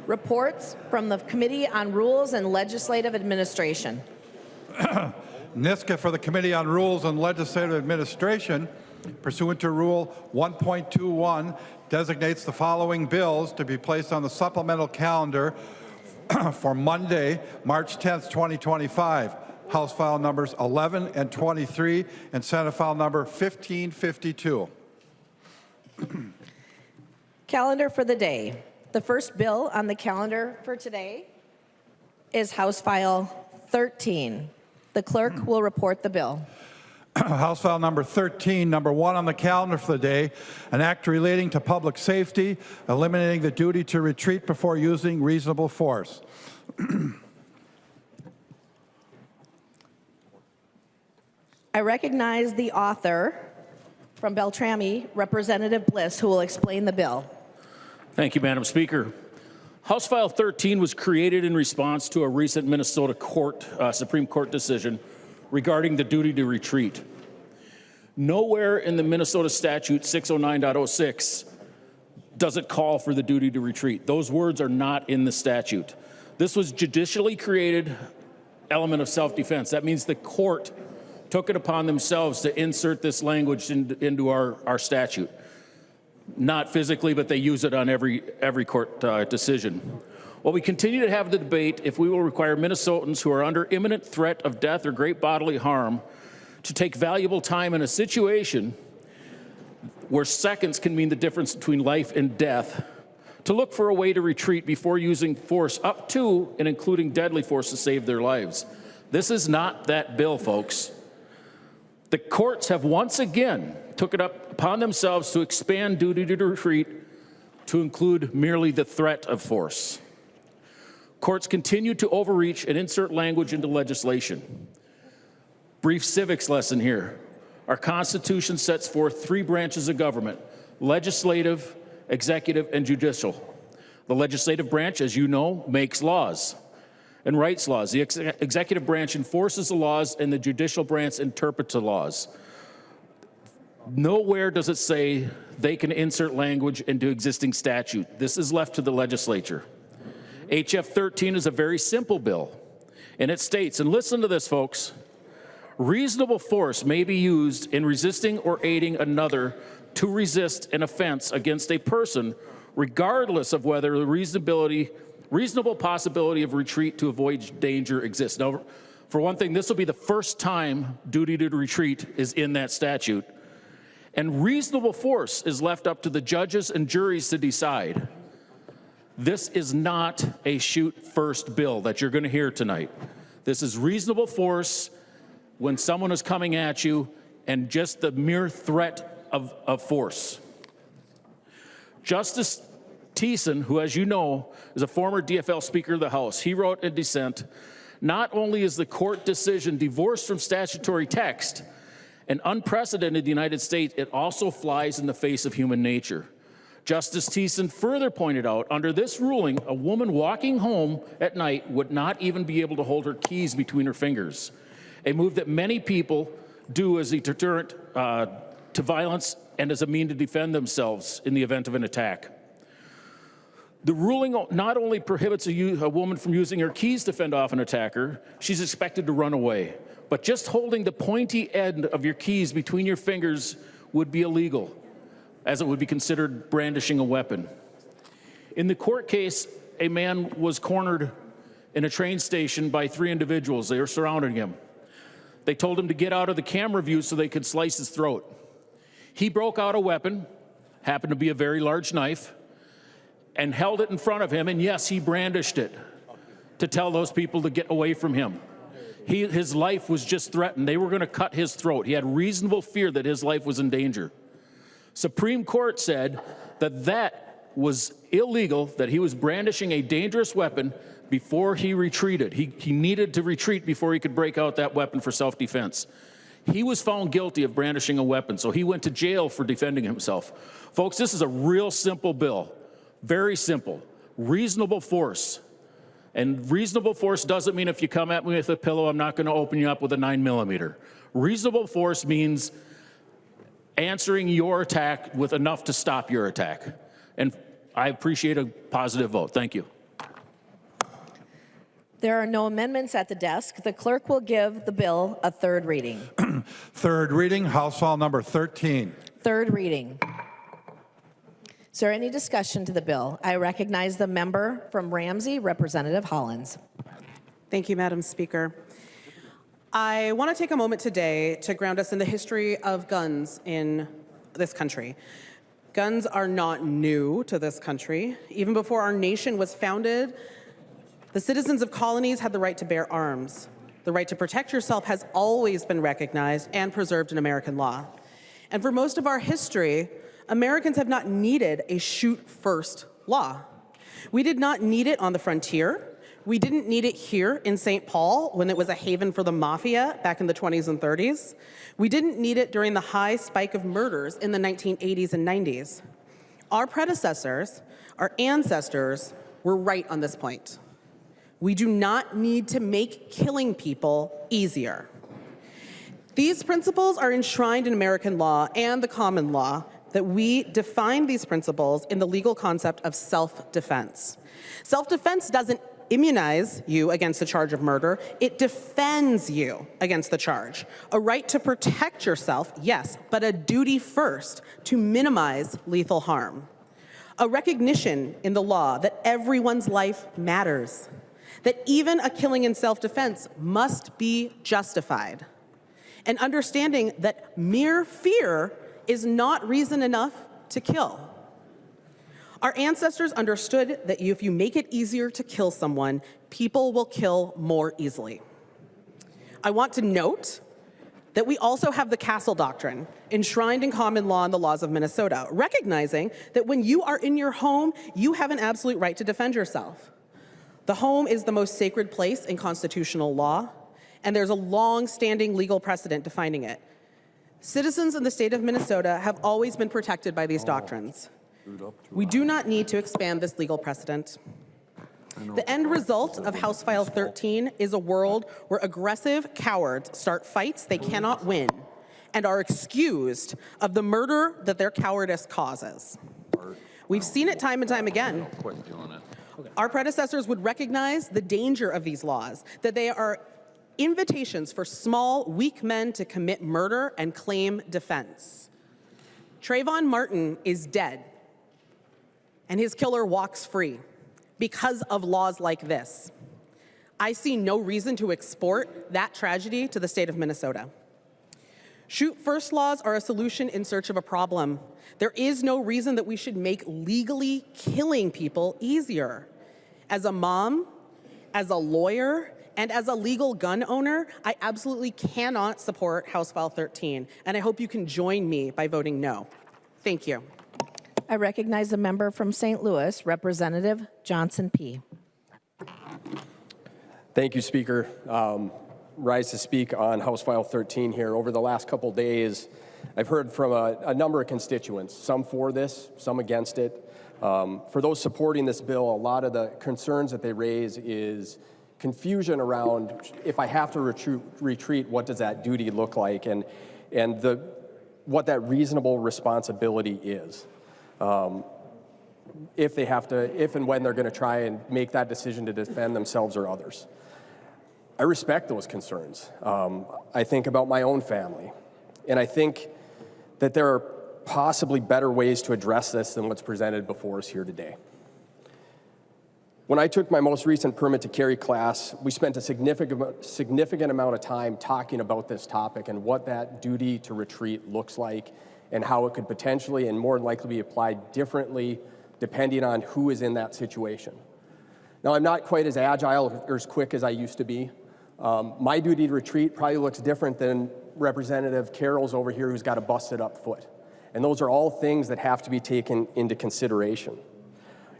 Reports from the Committee on Rules and Legislative Administration. NISCA for the Committee on Rules and Legislative Administration, pursuant to Rule 1.21, designates the following bills to be placed on the supplemental calendar for Monday, March 10th, 2025. House File numbers 11 and 23 and Senate File number 1552. Calendar for the day. The first bill on the calendar for today is House File 13. The clerk will report the bill. House File number 13, number 1 on the calendar for the day, an act relating to public safety, eliminating the duty to retreat before using reasonable force. I recognize the author from Beltrami, Representative Bliss, who will explain the bill. Thank you, Madam Speaker. House File 13 was created in response to a recent Minnesota Supreme Court decision regarding the duty to retreat. Nowhere in the Minnesota statute 609.06 does it call for the duty to retreat. Those words are not in the statute. This was judicially created element of self-defense. That means the court took it upon themselves to insert this language into our statute. Not physically, but they use it on every court decision. While we continue to have the debate if we will require Minnesotans who are under imminent threat of death or great bodily harm to take valuable time in a situation where seconds can mean the difference between life and death, to look for a way to retreat before using force up to and including deadly force to save their lives. This is not that bill, folks. The courts have once again took it up upon themselves to expand duty to retreat to include merely the threat of force. Courts continue to overreach and insert language into legislation. Brief civics lesson here. Our Constitution sets forth 3 branches of government: legislative, executive, and judicial. The legislative branch, as you know, makes laws and writes laws. The executive branch enforces the laws, and the judicial branch interprets the laws. Nowhere does it say they can insert language into existing statute. This is left to the legislature. HF 13 is a very simple bill, and it states, and listen to this, folks, reasonable force may be used in resisting or aiding another to resist an offense against a person, regardless of whether the reasonable possibility of retreat to avoid danger exists. Now, for one thing, this will be the first time duty to retreat is in that statute. And reasonable force is left up to the judges and juries to decide. This is not a shoot first bill that you're going to hear tonight. This is reasonable force when someone is coming at you and just the mere threat of force. Justice Thiessen, who, as you know, is a former DFL Speaker of the House, he wrote in dissent, not only is the court decision divorced from statutory text and unprecedented in the United States, it also flies in the face of human nature. Justice Thiessen further pointed out, under this ruling, a woman walking home at night would not even be able to hold her keys between her fingers, a move that many people do as a deterrent to violence and as a means to defend themselves in the event of an attack. The ruling not only prohibits a woman from using her keys to fend off an attacker, she's expected to run away. But just holding the pointy end of your keys between your fingers would be illegal, as it would be considered brandishing a weapon. In the court case, a man was cornered in a train station by 3 individuals. They were surrounding him. They told him to get out of the camera view so they could slice his throat. He broke out a weapon, happened to be a very large knife, and held it in front of him, and yes, he brandished it to tell those people to get away from him. His life was just threatened. They were going to cut his throat. He had reasonable fear that his life was in danger. Supreme Court said that that was illegal, that he was brandishing a dangerous weapon before he retreated. He needed to retreat before he could break out that weapon for self-defense. He was found guilty of brandishing a weapon, so he went to jail for defending himself. Folks, this is a real simple bill. Very simple. Reasonable force. And reasonable force doesn't mean if you come at me with a pillow, I'm not going to open you up with a 9mm. Reasonable force means answering your attack with enough to stop your attack. And I appreciate a positive vote. Thank you. There are no amendments at the desk. The clerk will give the bill a third reading. Third reading, House File number 13. Third reading. Is there any discussion to the bill? I recognize the member from Ramsey, Representative Hollins. Thank you, Madam Speaker. I want to take a moment today to ground us in the history of guns in this country. Guns are not new to this country. Even before our nation was founded, the citizens of colonies had the right to bear arms. The right to protect yourself has always been recognized and preserved in American law. And for most of our history, Americans have not needed a shoot-first law. We did not need it on the frontier. We didn't need it here in St. Paul when it was a haven for the mafia back in the 20s and 30s. We didn't need it during the high spike of murders in the 1980s and 90s. Our predecessors, our ancestors, were right on this point. We do not need to make killing people easier. These principles are enshrined in American law and the common law that we define these principles in the legal concept of self-defense. Self-defense doesn't immunize you against the charge of murder, it defends you against the charge. A right to protect yourself, yes, but a duty first to minimize lethal harm. A recognition in the law that everyone's life matters, that even a killing in self-defense must be justified. An understanding that mere fear is not reason enough to kill. Our ancestors understood that if you make it easier to kill someone, people will kill more easily. I want to note that we also have the castle doctrine enshrined in common law in the laws of Minnesota, recognizing that when you are in your home, you have an absolute right to defend yourself. The home is the most sacred place in constitutional law, and there's a long-standing legal precedent defining it. Citizens in the state of Minnesota have always been protected by these doctrines. We do not need to expand this legal precedent. The end result of House File 13 is a world where aggressive cowards start fights they cannot win and are excused of the murder that their cowardice causes. We've seen it time and time again. Our predecessors would recognize the danger of these laws, that they are invitations for small, weak men to commit murder and claim defense. Trayvon Martin is dead, and his killer walks free because of laws like this. I see no reason to export that tragedy to the state of Minnesota. Shoot-first laws are a solution in search of a problem. There is no reason that we should make legally killing people easier. As a mom, as a lawyer, and as a legal gun owner, I absolutely cannot support House File 13, and I hope you can join me by voting no. Thank you. I recognize the member from St. Louis, Representative Johnson P. Thank you, Speaker. Rise to speak on House File 13 here. Over the last couple days, I've heard from a number of constituents, some for this, some against it. For those supporting this bill, a lot of the concerns that they raise is confusion around, if I have to retreat, what does that duty look like, and what that reasonable responsibility is. If and when they're going to try and make that decision to defend themselves or others. I respect those concerns. I think about my own family, and I think that there are possibly better ways to address this than what's presented before us here today. When I took my most recent permit to carry class, we spent a significant amount of time talking about this topic and what that duty to retreat looks like and how it could potentially and more likely be applied differently depending on who is in that situation. Now, I'm not quite as agile or as quick as I used to be. My duty to retreat probably looks different than Representative Carroll's over here who's got a busted up foot. And those are all things that have to be taken into consideration.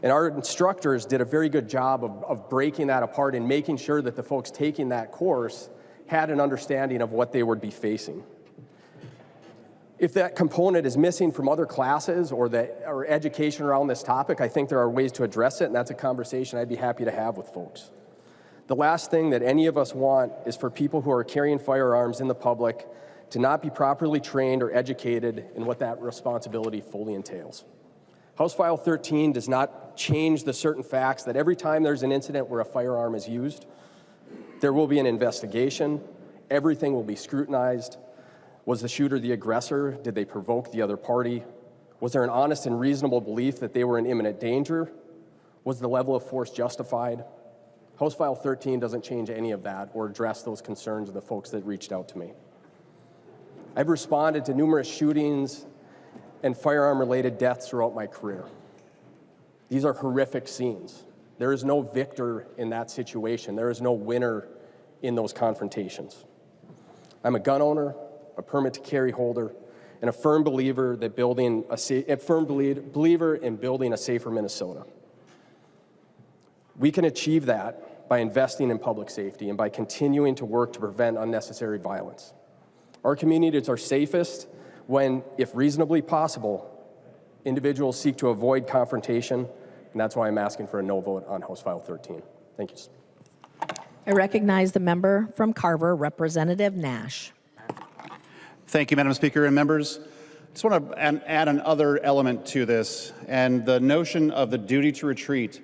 And our instructors did a very good job of breaking that apart and making sure that the folks taking that course had an understanding of what they would be facing. If that component is missing from other classes or education around this topic, I think there are ways to address it, and that's a conversation I'd be happy to have with folks. The last thing that any of us want is for people who are carrying firearms in the public to not be properly trained or educated in what that responsibility fully entails. House File 13 does not change the certain facts that every time there's an incident where a firearm is used, There will be an investigation. Everything will be scrutinized. Was the shooter the aggressor? Did they provoke the other party? Was there an honest and reasonable belief that they were in imminent danger? Was the level of force justified? House File 13 doesn't change any of that or address those concerns of the folks that reached out to me. I've responded to numerous shootings and firearm-related deaths throughout my career. These are horrific scenes. There is no victor in that situation. There is no winner in those confrontations. I'm a gun owner, a permit to carry holder, and a firm believer in building a safer Minnesota. We can achieve that by investing in public safety and by continuing to work to prevent unnecessary violence. Our communities are safest when, if reasonably possible, individuals seek to avoid confrontation, and that's why I'm asking for a no vote on House File 13. Thank you. I recognize the member from Carver, Representative Nash. Thank you, Madam Speaker and members. I just want to add another element to this, and the notion of the duty to retreat.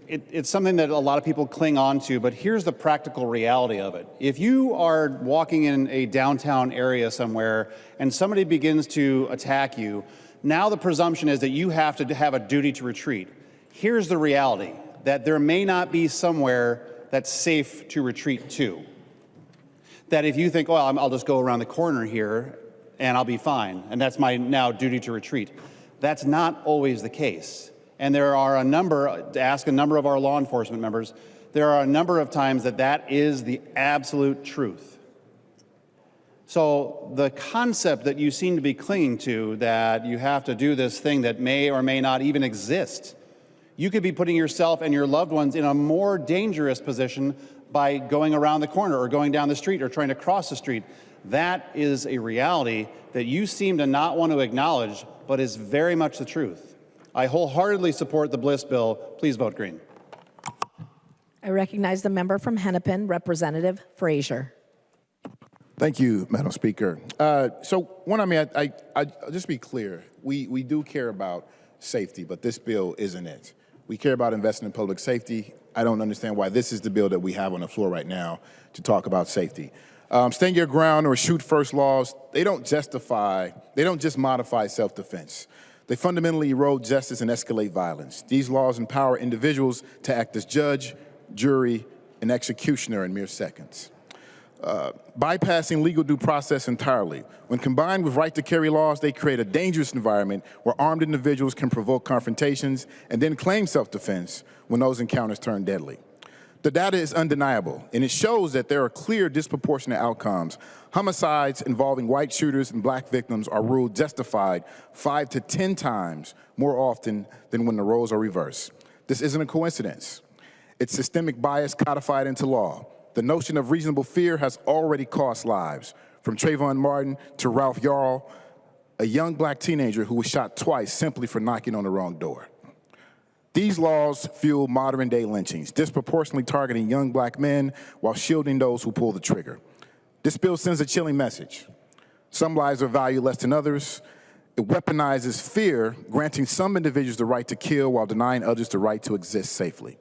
It's something that a lot of people cling on to, but here's the practical reality of it. If you are walking in a downtown area somewhere and somebody begins to attack you, now the presumption is that you have to have a duty to retreat. Here's the reality, that there may not be somewhere that's safe to retreat to. That if you think, well, I'll just go around the corner here and I'll be fine, and that's my now duty to retreat. That's not always the case. And there are to ask a number of our law enforcement members, there are a number of times that is the absolute truth. So the concept that you seem to be clinging to, that you have to do this thing that may or may not even exist, you could be putting yourself and your loved ones in a more dangerous position by going around the corner or going down the street or trying to cross the street. That is a reality that you seem to not want to acknowledge, but is very much the truth. I wholeheartedly support the Bliss bill. Please vote green. I recognize the member from Hennepin, Representative Frazier. Thank you, Madam Speaker. I just be clear, we do care about safety, but this bill isn't it. We care about investing in public safety. I don't understand why this is the bill that we have on the floor right now to talk about safety. Stand your ground or shoot first laws, they don't just modify self-defense. They fundamentally erode justice and escalate violence. These laws empower individuals to act as judge, jury, and executioner in mere seconds. Bypassing legal due process entirely. When combined with right to carry laws, they create a dangerous environment where armed individuals can provoke confrontations and then claim self-defense when those encounters turn deadly. The data is undeniable, and it shows that there are clear disproportionate outcomes. Homicides involving white shooters and black victims are ruled justified 5 to 10 times more often than when the roles are reversed. This isn't a coincidence. It's systemic bias codified into law. The notion of reasonable fear has already cost lives, from Trayvon Martin to Ralph Yarl, a young black teenager who was shot twice simply for knocking on the wrong door. These laws fuel modern-day lynchings, disproportionately targeting young black men while shielding those who pull the trigger. This bill sends a chilling message. Some lives are valued less than others. It weaponizes fear, granting some individuals the right to kill while denying others the right to exist safely.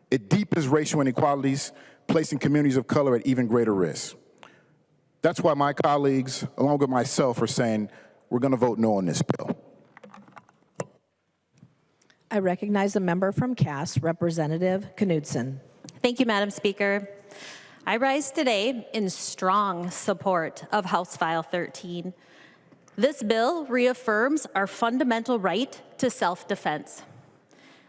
It deepens racial inequalities, placing communities of color at even greater risk. That's why my colleagues, along with myself, are saying we're going to vote no on this bill. I recognize the member from Cass, Representative Knudsen. Thank you, Madam Speaker. I rise today in strong support of House File 13. This bill reaffirms our fundamental right to self-defense.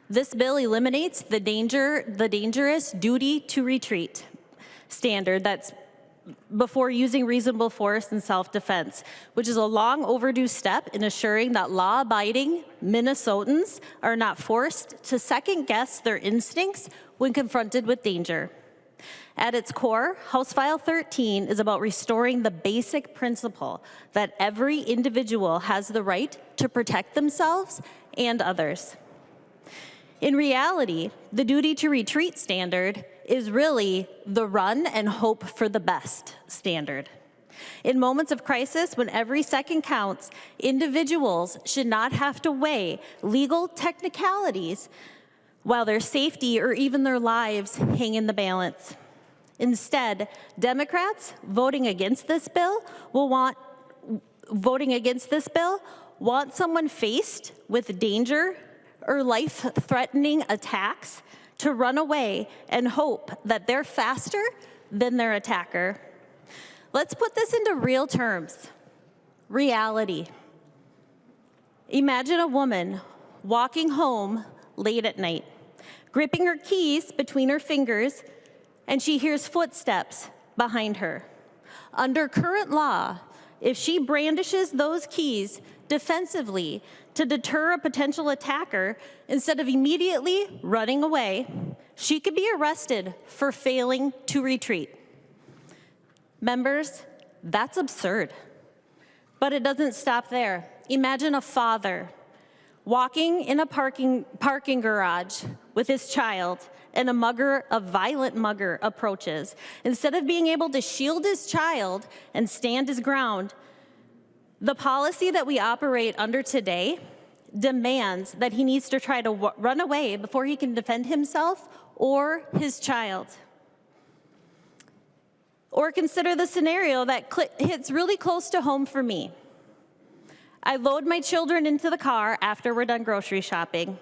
This bill eliminates the dangerous duty to retreat standard that's before using reasonable force in self-defense, which is a long overdue step in assuring that law-abiding Minnesotans are not forced to second-guess their instincts when confronted with danger. At its core, House File 13 is about restoring the basic principle that every individual has the right to protect themselves and others. In reality, the duty to retreat standard is really the run and hope for the best standard. In moments of crisis, when every second counts, individuals should not have to weigh legal technicalities while their safety or even their lives hang in the balance. Instead, Democrats voting against this bill want someone faced with danger or life-threatening attacks to run away and hope that they're faster than their attacker. Let's put this into real terms. Reality. Imagine a woman walking home late at night, gripping her keys between her fingers, and she hears footsteps behind her. Under current law, if she brandishes those keys defensively to deter a potential attacker instead of immediately running away, she could be arrested for failing to retreat. Members, that's absurd. But it doesn't stop there. Imagine a father walking in a parking garage with his child, and a violent mugger approaches. Instead of being able to shield his child and stand his ground, the policy that we operate under today demands that he needs to try to run away before he can defend himself or his child. Or consider the scenario that hits really close to home for me. I load my children into the car after we're done grocery shopping.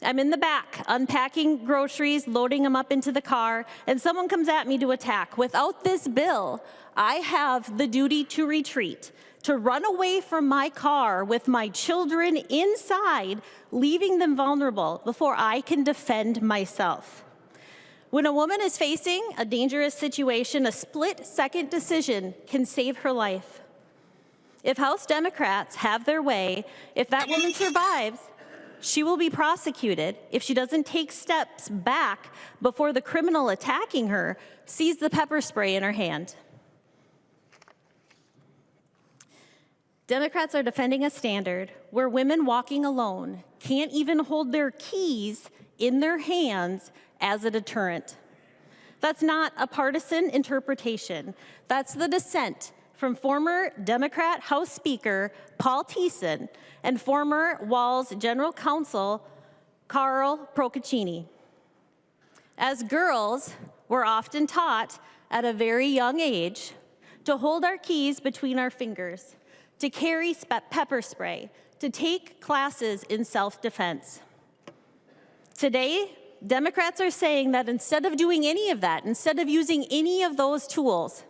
I'm in the back, unpacking groceries, loading them up into the car, and someone comes at me to attack. Without this bill, I have the duty to retreat, to run away from my car with my children inside, leaving them vulnerable before I can defend myself. When a woman is facing a dangerous situation, a split-second decision can save her life. If House Democrats have their way, if that woman survives, she will be prosecuted if she doesn't take steps back before the criminal attacking her sees the pepper spray in her hand. Democrats are defending a standard where women walking alone can't even hold their keys in their hands as a deterrent. That's not a partisan interpretation. That's the dissent from former Democrat House Speaker Paul Thiessen and former Walz General Counsel Carl Procaccini. As girls, we're often taught at a very young age to hold our keys between our fingers, to carry pepper spray, to take classes in self-defense. Today, Democrats are saying that instead of doing any of that, instead of using any of those tools,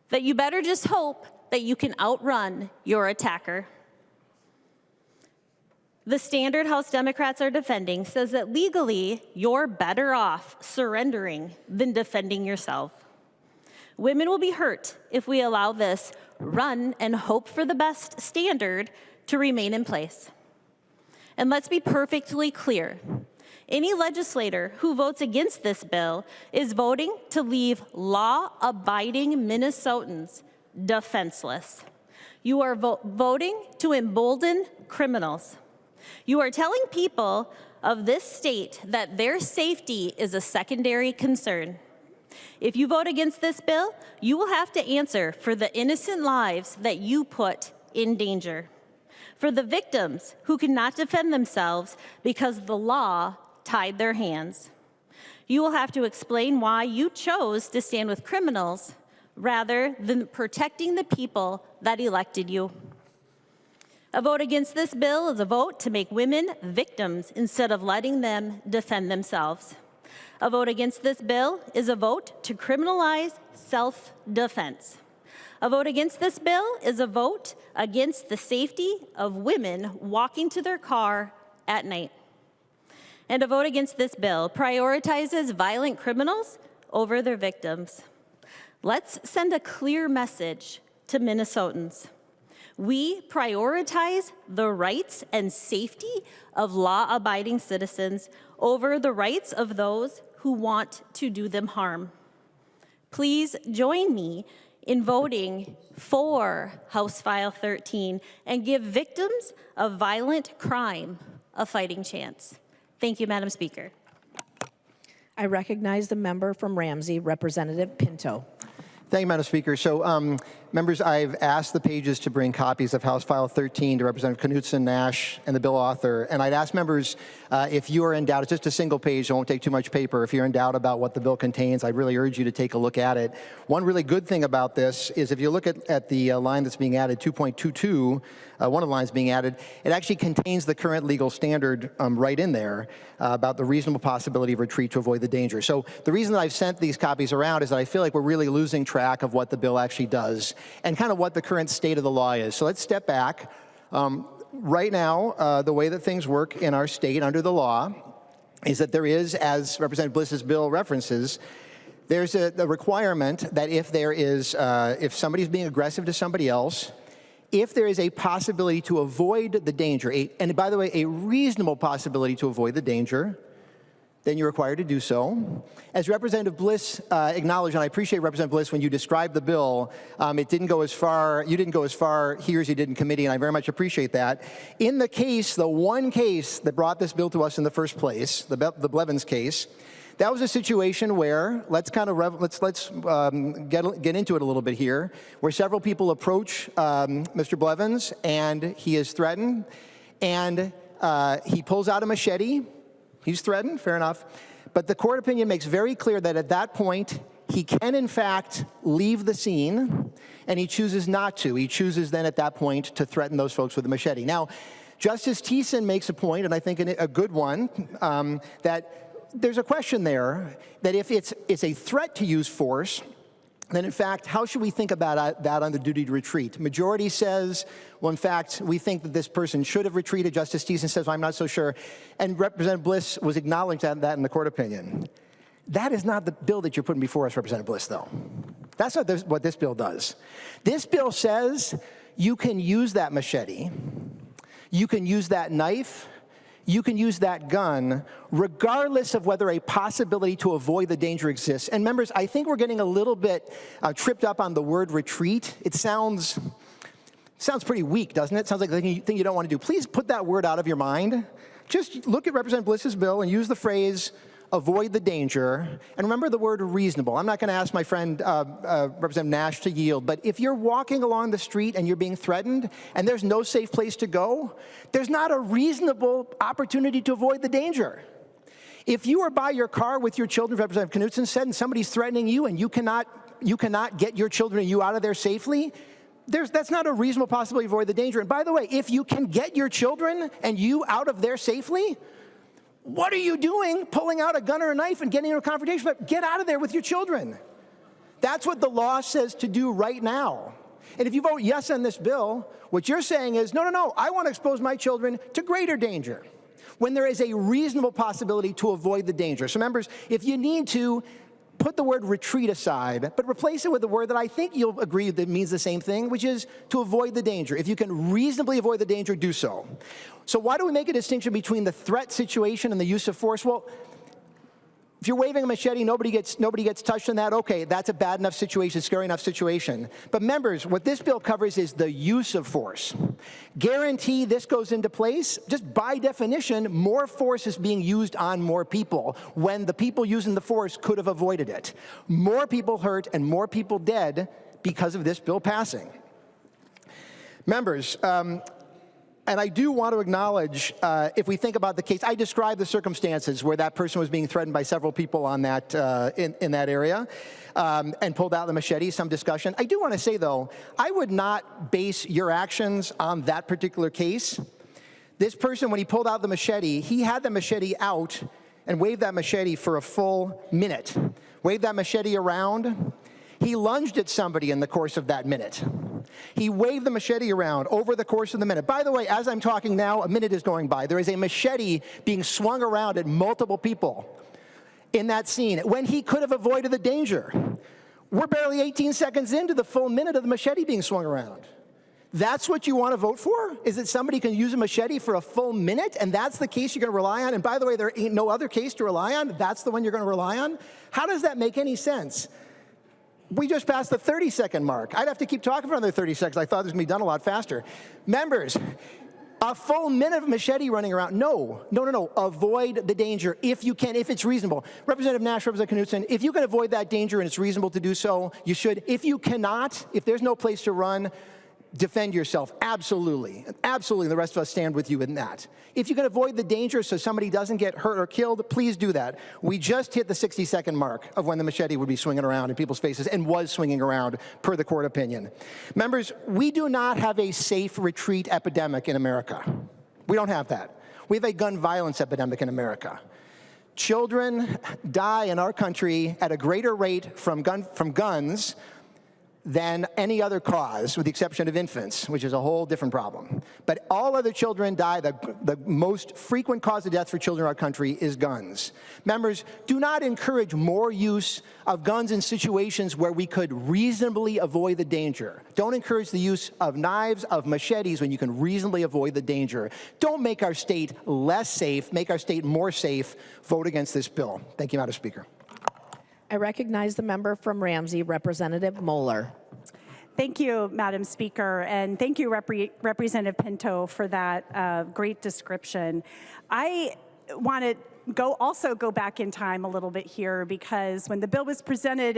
that you better just hope that you can outrun your attacker. The standard House Democrats are defending says that legally, you're better off surrendering than defending yourself. Women will be hurt if we allow this run and hope for the best standard to remain in place. And let's be perfectly clear. Any legislator who votes against this bill is voting to leave law-abiding Minnesotans defenseless. You are voting to embolden criminals. You are telling people of this state that their safety is a secondary concern. If you vote against this bill, you will have to answer for the innocent lives that you put in danger, for the victims who cannot defend themselves because the law tied their hands. You will have to explain why you chose to stand with criminals rather than protecting the people that elected you. A vote against this bill is a vote to make women victims instead of letting them defend themselves. A vote against this bill is a vote to criminalize self-defense. A vote against this bill is a vote against the safety of women walking to their car at night. And a vote against this bill prioritizes violent criminals over their victims. Let's send a clear message to Minnesotans. We prioritize the rights and safety of law-abiding citizens over the rights of those who want to do them harm. Please join me in voting for House File 13 and give victims of violent crime a fighting chance. Thank you, Madam Speaker. I recognize the member from Ramsey, Representative Pinto. Thank you, Madam Speaker. So Members, I've asked the pages to bring copies of House File 13 to Representative Knudsen, Nash, and the bill author. And I'd ask members, if you are in doubt, it's just a single page, so it won't take too much paper. If you're in doubt about what the bill contains, I'd really urge you to take a look at it. One really good thing about this is if you look at the line that's being added, 2.22, one of the lines being added, it actually contains the current legal standard right in there about the reasonable possibility of retreat to avoid the danger. So the reason that I've sent these copies around is that I feel like we're really losing track of what the bill actually does and kind of what the current state of the law is. So let's step back. Right now, the way that things work in our state under the law is that there is, as Representative Bliss's bill references, there's a requirement that if there is, if somebody's being aggressive to somebody else, if there is a possibility to avoid the danger, and by the way, a reasonable possibility to avoid the danger, then you're required to do so. As Representative Bliss acknowledged, and I appreciate Representative Bliss when you described the bill, it didn't go as far, you didn't go as far here as you did in committee, and I very much appreciate that. In the case, the one case that brought this bill to us in the first place, the Blevins case, that was a situation where, let's get into it a little bit here, where several people approach Mr. Blevins, and he is threatened, and he pulls out a machete. He's threatened, fair enough. But the court opinion makes very clear that at that point, he can in fact leave the scene, and he chooses not to. He chooses then at that point to threaten those folks with a machete. Now, Justice Thiessen makes a point, and I think a good one, that there's a question there that if it's a threat to use force, then in fact, how should we think about that on the duty to retreat? Majority says, well, in fact, we think that this person should have retreated. Justice Thiessen says, well, I'm not so sure. And Representative Bliss was acknowledging that in the court opinion. That is not the bill that you're putting before us, Representative Bliss, though. That's not what this bill does. This bill says you can use that machete, you can use that knife, you can use that gun, regardless of whether a possibility to avoid the danger exists. And members, I think we're getting a little bit tripped up on the word retreat. It sounds pretty weak, doesn't it? Sounds like the thing you don't want to do. Please put that word out of your mind. Just look at Representative Bliss's bill and use the phrase, avoid the danger, and remember the word reasonable. I'm not going to ask my friend Representative Nash to yield, but if you're walking along the street and you're being threatened and there's no safe place to go, there's not a reasonable opportunity to avoid the danger. If you are by your car with your children, Representative Knudsen said, and somebody's threatening you and you cannot get your children and you out of there safely, that's not a reasonable possibility to avoid the danger. And by the way, if you can get your children and you out of there safely, what are you doing pulling out a gun or a knife and getting into a confrontation? Get out of there with your children. That's what the law says to do right now. And if you vote yes on this bill, what you're saying is, no, I want to expose my children to greater danger when there is a reasonable possibility to avoid the danger. So members, if you need to, put the word retreat aside, but replace it with a word that I think you'll agree that means the same thing, which is to avoid the danger. If you can reasonably avoid the danger, do so. So why do we make a distinction between the threat situation and the use of force? Well, if you're waving a machete, nobody gets touched in that, okay, that's a bad enough situation, scary enough situation. But members, what this bill covers is the use of force. Guarantee this goes into place, just by definition, more force is being used on more people when the people using the force could have avoided it. More people hurt and more people dead because of this bill passing. Members, and I do want to acknowledge, if we think about the case, I described the circumstances where that person was being threatened by several people on that, in that area and pulled out the machete, some discussion. I do want to say, though, I would not base your actions on that particular case. This person, when he pulled out the machete, he had the machete out and waved that machete for a full minute. Waved that machete around. He lunged at somebody in the course of that minute. He waved the machete around over the course of the minute. By the way, as I'm talking now, a minute is going by. There is a machete being swung around at multiple people in that scene when he could have avoided the danger. We're barely 18 seconds into the full minute of the machete being swung around. That's what you want to vote for? Is that somebody can use a machete for a full minute, and that's the case you're going to rely on? And by the way, there ain't no other case to rely on. That's the one you're going to rely on? How does that make any sense? We just passed the 30-second mark. I'd have to keep talking for another 30 seconds. I thought this was going to be done a lot faster. Members, A full minute of machete running around. No. Avoid the danger if you can, if it's reasonable. Representative Nash, Representative Knudsen, if you can avoid that danger and it's reasonable to do so, you should. If you cannot, if there's no place to run, defend yourself. Absolutely. Absolutely. The rest of us stand with you in that. If you can avoid the danger so somebody doesn't get hurt or killed, please do that. We just hit the 60-second mark of when the machete would be swinging around in people's faces and was swinging around per the court opinion. Members, we do not have a safe retreat epidemic in America. We don't have that. We have a gun violence epidemic in America. Children die in our country at a greater rate from guns than any other cause, with the exception of infants, which is a whole different problem. But all other children die. The most frequent cause of death for children in our country is guns. Members, do not encourage more use of guns in situations where we could reasonably avoid the danger. Don't encourage the use of knives, of machetes, when you can reasonably avoid the danger. Don't make our state less safe, make our state more safe. Vote against this bill. Thank you, Madam Speaker. I recognize the member from Ramsey, Representative Moeller. Thank you, Madam Speaker, and thank you, Representative Pinto, for that great description. I want to also go back in time a little bit here, because when the bill was presented,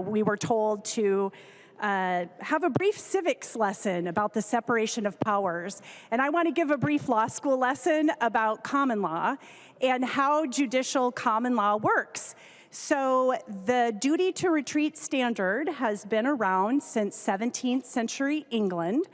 we were told to have a brief civics lesson about the separation of powers. And I want to give a brief law school lesson about common law and how judicial common law works. So the duty to retreat standard has been around since 17th century England.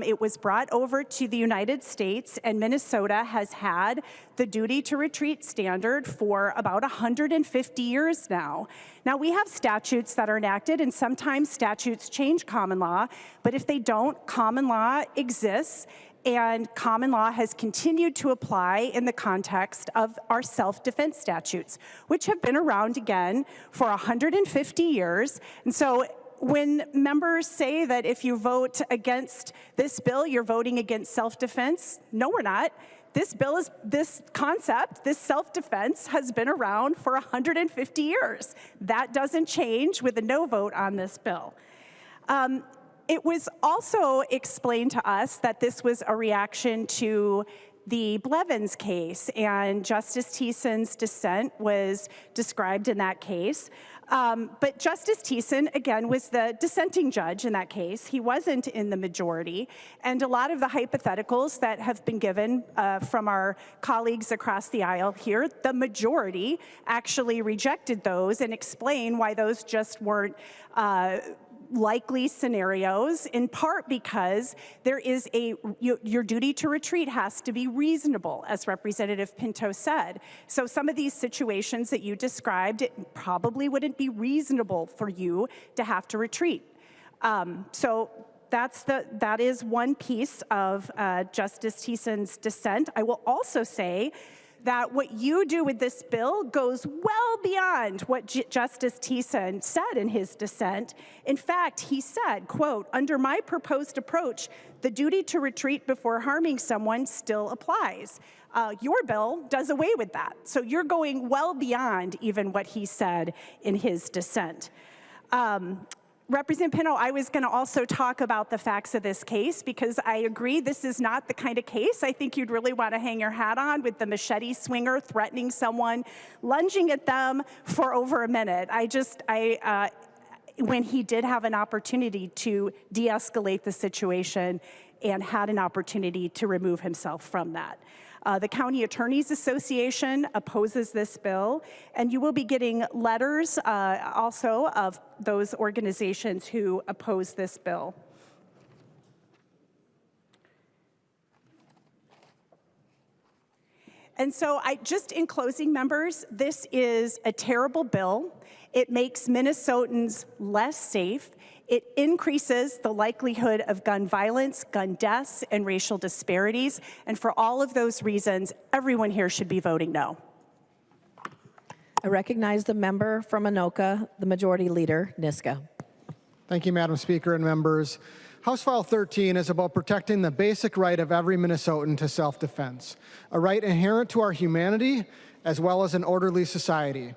It was brought over to the United States, and Minnesota has had the duty to retreat standard for about 150 years now. Now, we have statutes that are enacted, and sometimes statutes change common law, but if they don't, common law exists. And common law has continued to apply in the context of our self-defense statutes, which have been around again for 150 years. And so when members say that if you vote against this bill, you're voting against self-defense, no, we're not. This concept, this self-defense, has been around for 150 years. That doesn't change with a no vote on this bill. It was also explained to us that this was a reaction to the Blevins case, and Justice Thiessen's dissent was described in that case. But Justice Thiessen, again, was the dissenting judge in that case. He wasn't in the majority. And a lot of the hypotheticals that have been given from our colleagues across the aisle here, the majority actually rejected those and explained why those just weren't likely scenarios, in part because there is your duty to retreat has to be reasonable, as Representative Pinto said. So some of these situations that you described, it probably wouldn't be reasonable for you to have to retreat. So that is one piece of Justice Thiessen's dissent. I will also say that what you do with this bill goes well beyond what Justice Thiessen said in his dissent. In fact, he said, quote, "Under my proposed approach, the duty to retreat before harming someone still applies." Your bill does away with that. So you're going well beyond even what he said in his dissent. Representative Pinto, I was going to also talk about the facts of this case, because I agree this is not the kind of case I think you'd really want to hang your hat on, with the machete swinger threatening someone, lunging at them for over a minute. When he did have an opportunity to de-escalate the situation and had an opportunity to remove himself from that. The County Attorneys Association opposes this bill, and you will be getting letters also of those organizations who oppose this bill. And so just in closing, members, this is a terrible bill. It makes Minnesotans less safe. It increases the likelihood of gun violence, gun deaths, and racial disparities. And for all of those reasons, everyone here should be voting no. I recognize the member from Anoka, the Majority Leader, Niska. Thank you, Madam Speaker and members. House File 13 is about protecting the basic right of every Minnesotan to self-defense, a right inherent to our humanity as well as an orderly society.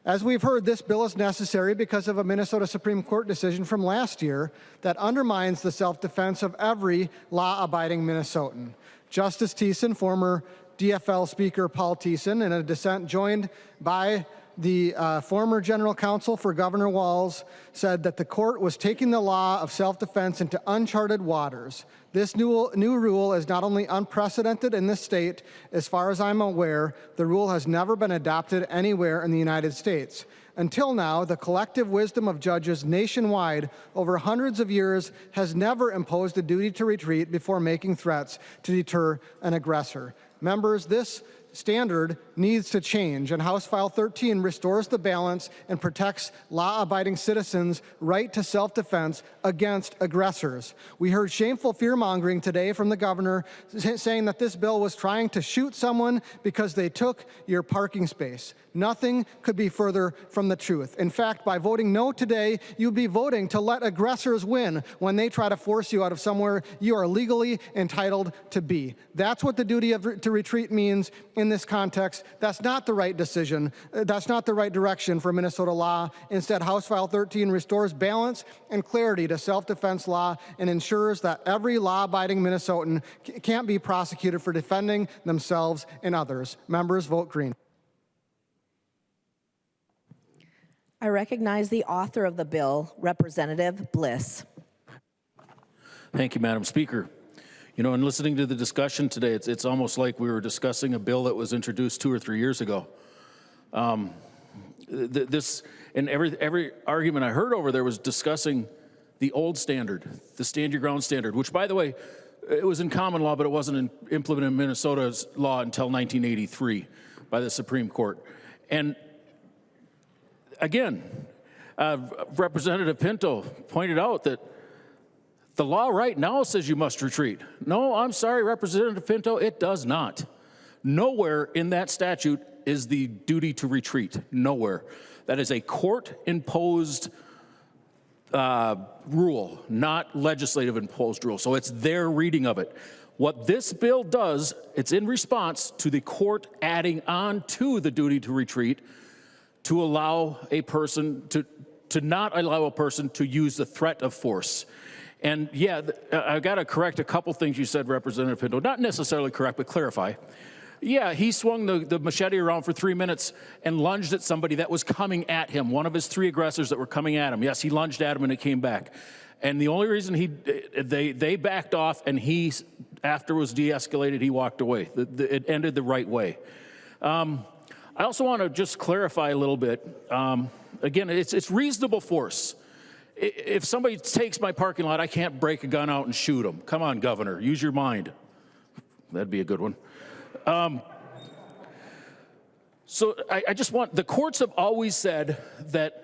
As we've heard, this bill is necessary because of a Minnesota Supreme Court decision from last year that undermines the self-defense of every law-abiding Minnesotan. Justice Thiessen, former DFL Speaker Paul Thiessen, in a dissent joined by the former general counsel for Governor Walz, said that the court was taking the law of self-defense into uncharted waters. This new rule is not only unprecedented in this state, as far as I'm aware, the rule has never been adopted anywhere in the United States. Until now, the collective wisdom of judges nationwide over hundreds of years has never imposed a duty to retreat before making threats to deter an aggressor. Members, this standard needs to change, and House File 13 restores the balance and protects law-abiding citizens' right to self-defense against aggressors. We heard shameful fear-mongering today from the governor saying that this bill was trying to shoot someone because they took your parking space. Nothing could be further from the truth. In fact, by voting no today, you'd be voting to let aggressors win when they try to force you out of somewhere you are legally entitled to be. That's what the duty to retreat means in this context. That's not the right decision. That's not the right direction for Minnesota law. Instead, House File 13 restores balance and clarity to self-defense law and ensures that every law-abiding Minnesotan can't be prosecuted for defending themselves and others. Members, vote green. I recognize the author of the bill, Representative Bliss. Thank you, Madam Speaker. You know, in listening to the discussion today, it's almost like we were discussing a bill that was introduced 2 or 3 years ago. This and every argument I heard over there was discussing the old standard, the stand your ground standard, which, by the way, it was in common law, but it wasn't implemented in Minnesota's law until 1983 by the Supreme Court. And again, Representative Pinto pointed out that the law right now says you must retreat. No, I'm sorry, Representative Pinto, it does not. Nowhere in that statute is the duty to retreat. Nowhere. That is a court-imposed rule, not legislative-imposed rule. So it's their reading of it. What this bill does, it's in response to the court adding on to the duty to retreat to allow a person to not allow a person to use the threat of force. And yeah, I got to correct a couple things you said, Representative Pinto. Not necessarily correct, but clarify. Yeah, he swung the machete around for 3 minutes and lunged at somebody that was coming at him, one of his 3 aggressors that were coming at him. Yes, he lunged at him and it came back. And the only reason they backed off and he, after it was de-escalated, he walked away. It ended the right way. I also want to just clarify a little bit. Again, it's reasonable force. If somebody takes my parking lot, I can't break a gun out and shoot them. Come on, Governor, use your mind. That'd be a good one. So I just want, the courts have always said that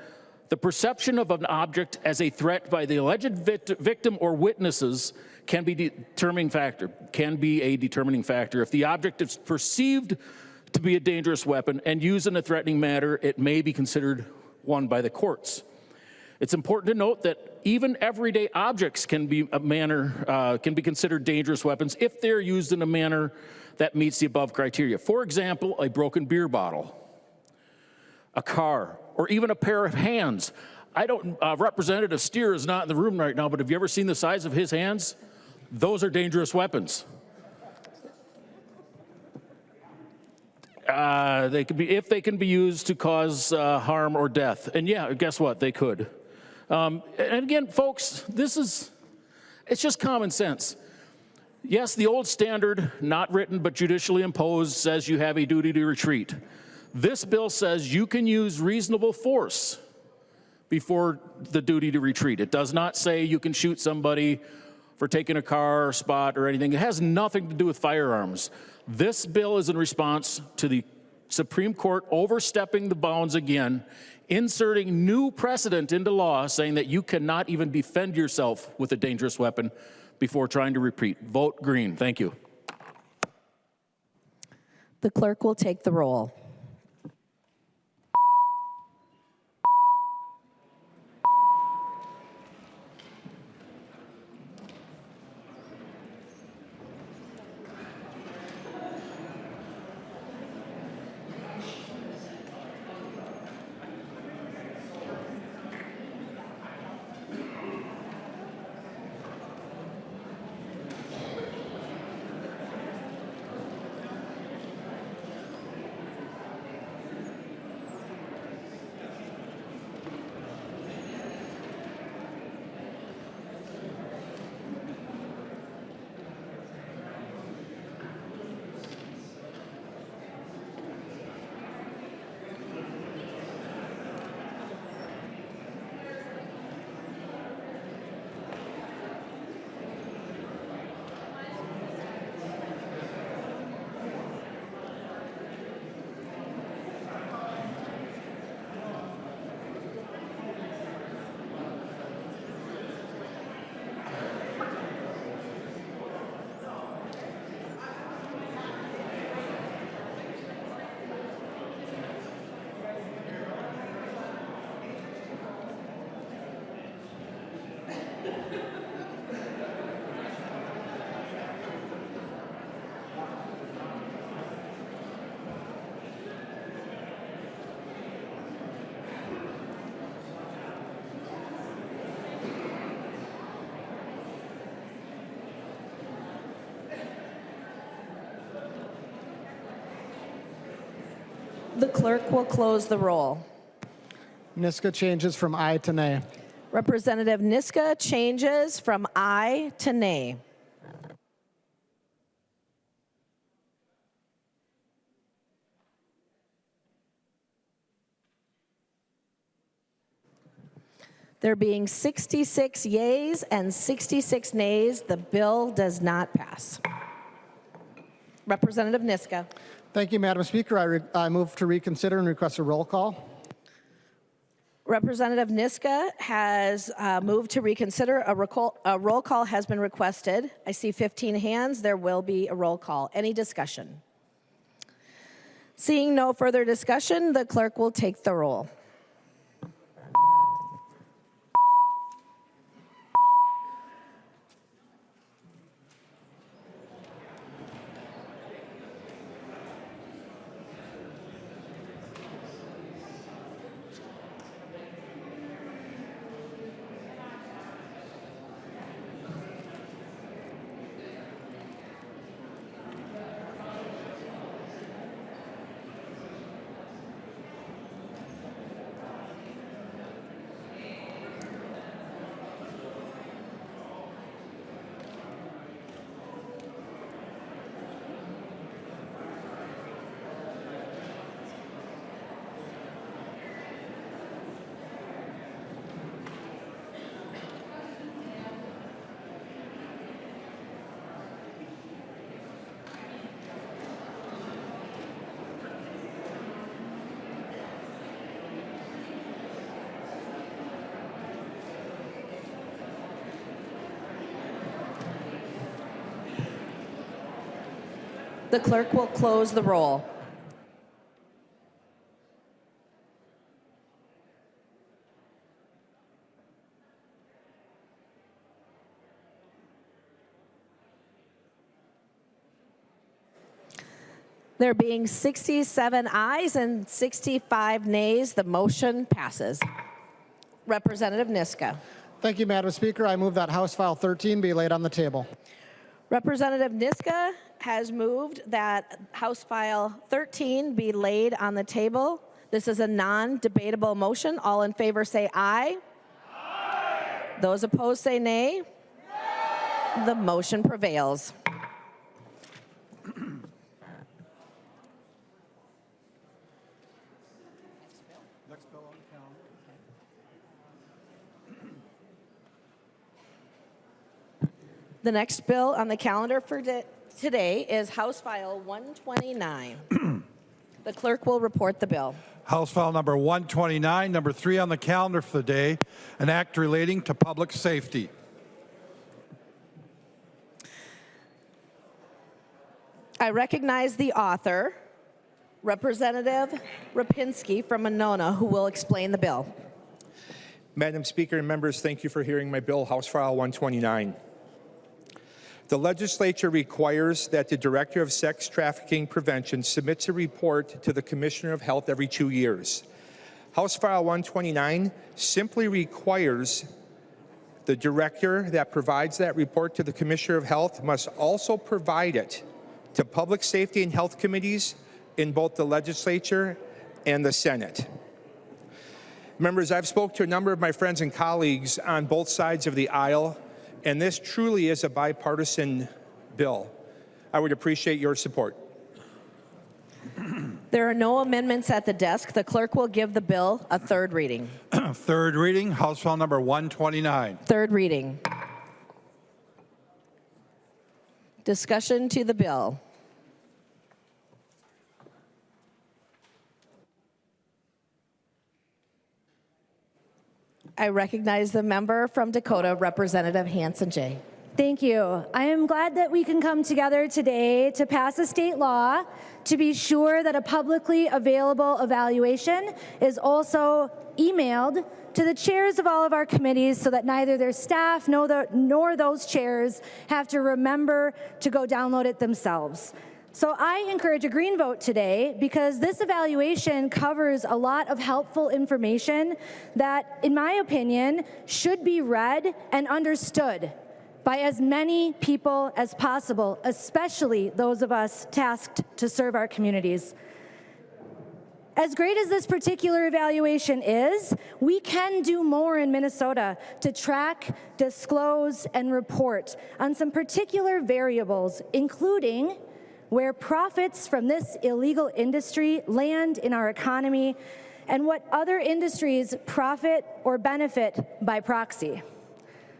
the perception of an object as a threat by the alleged victim or witnesses can be a determining factor if the object is perceived to be a dangerous weapon and used in a threatening manner, it may be considered one by the courts. It's important to note that even everyday objects can be considered dangerous weapons if they're used in a manner that meets the above criteria. For example, a broken beer bottle, a car, or even a pair of hands. Representative Steer is not in the room right now, but have you ever seen the size of his hands? Those are dangerous weapons. If they can be used to cause harm or death. And yeah, guess what? They could. And again, folks, it's just common sense. Yes, the old standard, not written but judicially imposed, says you have a duty to retreat. This bill says you can use reasonable force before the duty to retreat. It does not say you can shoot somebody for taking a car or spot or anything. It has nothing to do with firearms. This bill is in response to the Supreme Court overstepping the bounds again, inserting new precedent into law saying that you cannot even defend yourself with a dangerous weapon before trying to retreat. Vote green. Thank you. The clerk will take the roll. The clerk will close the roll. Niska changes from aye to nay. Representative Niska changes from aye to nay. There being 66 yeas and 66 nays, the bill does not pass. Representative Niska. Thank you, Madam Speaker. I move to reconsider and request a roll call. Representative Niska has moved to reconsider. A roll call has been requested. I see 15 hands. There will be a roll call. Any discussion? Seeing no further discussion, the clerk will take the roll. The clerk will close the roll. There being 67 ayes and 65 nays, the motion passes. Representative Niska. Thank you, Madam Speaker. I move that House File 13 be laid on the table. Representative Niska has moved that House File 13 be laid on the table. This is a non-debatable motion. All in favor say aye. Aye. Those opposed say nay. Nay. The motion prevails. The next bill on the calendar for today is House File 129. The clerk will report the bill. House File number 129, number 3 on the calendar for the day, an act relating to public safety. I recognize the author, Representative Repinski from Monona, who will explain the bill. Madam Speaker and members, thank you for hearing my bill, House File 129. The legislature requires that the Director of Sex Trafficking Prevention submits a report to the Commissioner of Health every 2 years. House File 129 simply requires the director that provides that report to the Commissioner of Health must also provide it to public safety and health committees in both the legislature and the Senate. Members, I've spoke to a number of my friends and colleagues on both sides of the aisle, and this truly is a bipartisan bill. I would appreciate your support. There are no amendments at the desk. The clerk will give the bill a third reading. Third reading, House File number 129. Third reading. Discussion to the bill. I recognize the member from Dakota, Representative Hanson J. Thank you. I am glad that we can come together today to pass a state law to be sure that a publicly available evaluation is also emailed to the chairs of all of our committees so that neither their staff nor those chairs have to remember to go download it themselves. So I encourage a green vote today because this evaluation covers a lot of helpful information that, in my opinion, should be read and understood by as many people as possible, especially those of us tasked to serve our communities. As great as this particular evaluation is, we can do more in Minnesota to track, disclose, and report on some particular variables, including where profits from this illegal industry land in our economy and what other industries profit or benefit by proxy.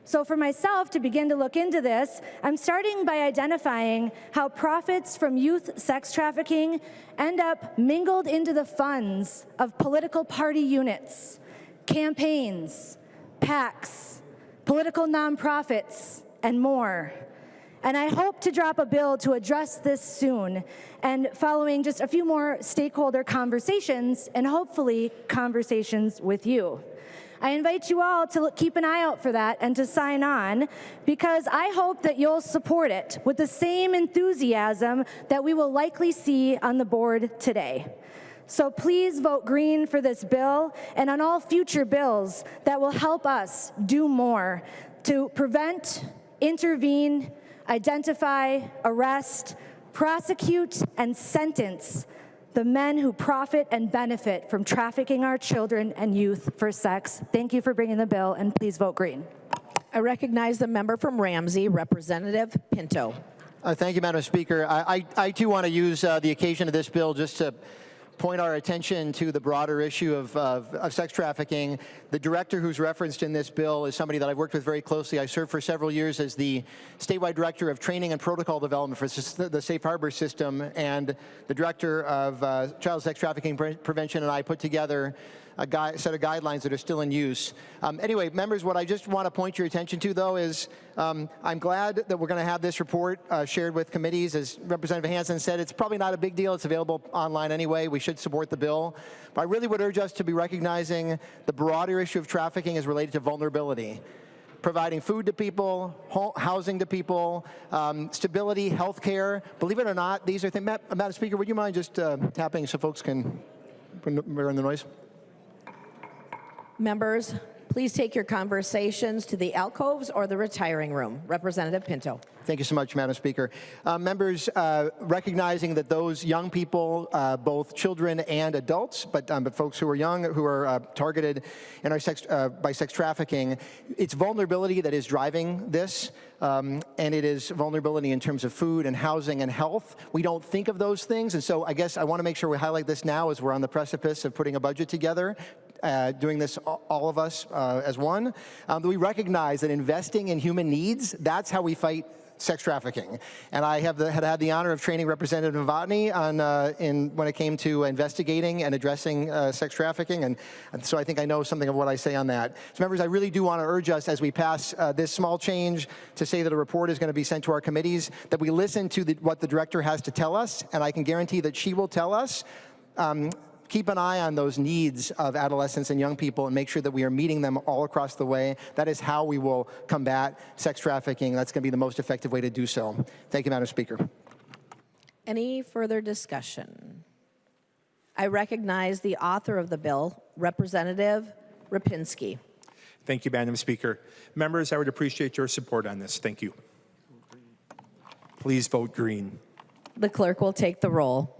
So for myself to begin to look into this, I'm starting by identifying how profits from youth sex trafficking end up mingled into the funds of political party units, campaigns, PACs, political nonprofits, and more. And I hope to drop a bill to address this soon, and following just a few more stakeholder conversations and hopefully conversations with you. I invite you all to keep an eye out for that and to sign on, because I hope that you'll support it with the same enthusiasm that we will likely see on the board today. So please vote green for this bill and on all future bills that will help us do more to prevent, intervene, identify, arrest, prosecute, and sentence the men who profit and benefit from trafficking our children and youth for sex. Thank you for bringing the bill, and please vote green. I recognize the member from Ramsey, Representative Pinto. Thank you, Madam Speaker. I too want to use the occasion of this bill just to point our attention to the broader issue of sex trafficking. The director who's referenced in this bill is somebody that I've worked with very closely. I served for several years as the statewide director of training and protocol development for the Safe Harbor system, and the director of child sex trafficking prevention and I put together a set of guidelines that are still in use. Anyway, members, what I just want to point your attention to, though, is I'm glad that we're going to have this report shared with committees. As Representative Hansen said, it's probably not a big deal. It's available online anyway. We should support the bill. But I really would urge us to be recognizing the broader issue of trafficking as related to vulnerability. Providing food to people, housing to people, stability, health care. Believe it or not, these are things. Madam Speaker, would you mind just tapping so folks can bear in the noise? Members, please take your conversations to the alcoves or the retiring room. Representative Pinto. Thank you so much, Madam Speaker. Members, recognizing that those young people, both children and adults, but folks who are young, who are targeted in our by sex trafficking, it's vulnerability that is driving this, and it is vulnerability in terms of food and housing and health. We don't think of those things, and so I guess I want to make sure we highlight this now as we're on the precipice of putting a budget together. Doing this, all of us as one. We recognize that investing in human needs, that's how we fight sex trafficking. And I have had the honor of training Representative Novotny on when it came to investigating and addressing sex trafficking, and so I think I know something of what I say on that. So members, I really do want to urge us as we pass this small change to say that a report is going to be sent to our committees, that we listen to what the director has to tell us, and I can guarantee that she will tell us keep an eye on those needs of adolescents and young people and make sure that we are meeting them all across the way. That is how we will combat sex trafficking. That's going to be the most effective way to do so. Thank you, Madam Speaker. Any further discussion? I recognize the author of the bill, Representative Repinski. Thank you, Madam Speaker. Members, I would appreciate your support on this. Thank you. Please vote green. The clerk will take the roll.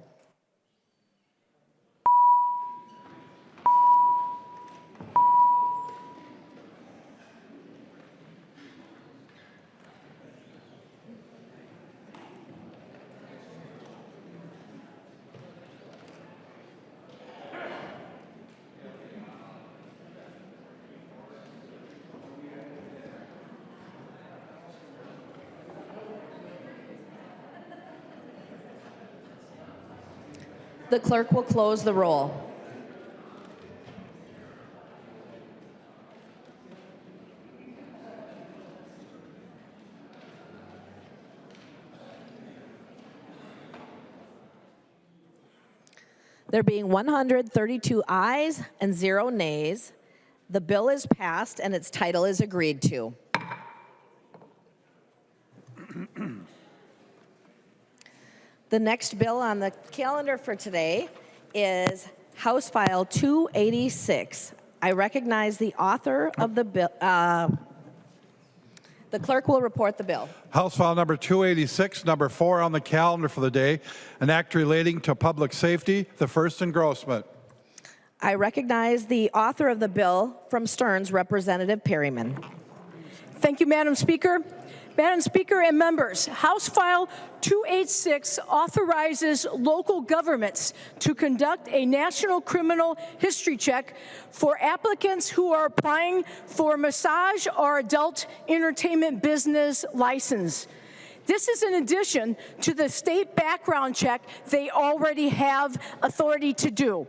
The clerk will close the roll. There being 132 ayes and 0 nays, the bill is passed and its title is agreed to. The next bill on the calendar for today is House File 286. I recognize the author of the bill. The clerk will report the bill. House File number 286, number 4 on the calendar for the day, an act relating to public safety, the first engrossment. I recognize the author of the bill from Stearns, Representative Perryman. Thank you, Madam Speaker. Madam Speaker and members, House File 286 authorizes local governments to conduct a national criminal history check for applicants who are applying for massage or adult entertainment business license. This is in addition to the state background check they already have authority to do.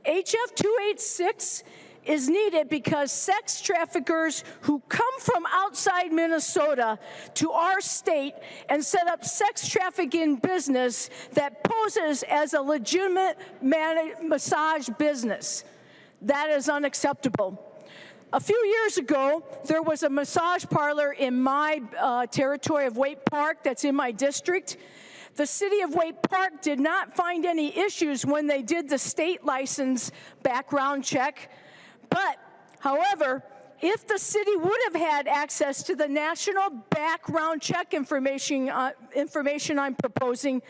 HF 286 is needed because sex traffickers who come from outside Minnesota to our state and set up sex trafficking business that poses as a legitimate massage business. That is unacceptable. A few years ago, there was a massage parlor in my territory of Waite Park that's in my district. The city of Waite Park did not find any issues when they did the state license background check. But, however, if the city would have had access to the national background check information I'm proposing,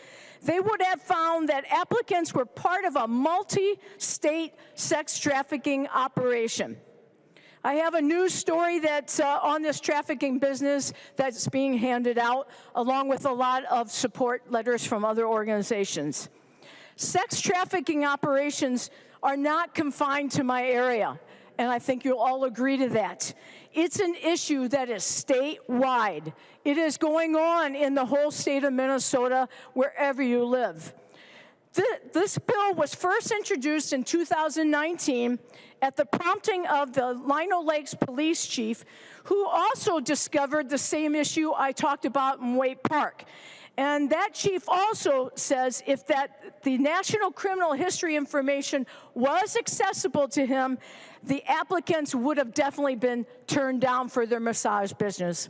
they would have found that applicants were part of a multi-state sex trafficking operation. I have a news story that's on this trafficking business that's being handed out, along with a lot of support letters from other organizations. Sex trafficking operations are not confined to my area, and I think you'll all agree to that. It's an issue that is statewide. It is going on in the whole state of Minnesota, wherever you live. This bill was first introduced in 2019 at the prompting of the Lino Lakes police chief, who also discovered the same issue I talked about in Waite Park. And that chief also says if the national criminal history information was accessible to him, the applicants would have definitely been turned down for their massage business.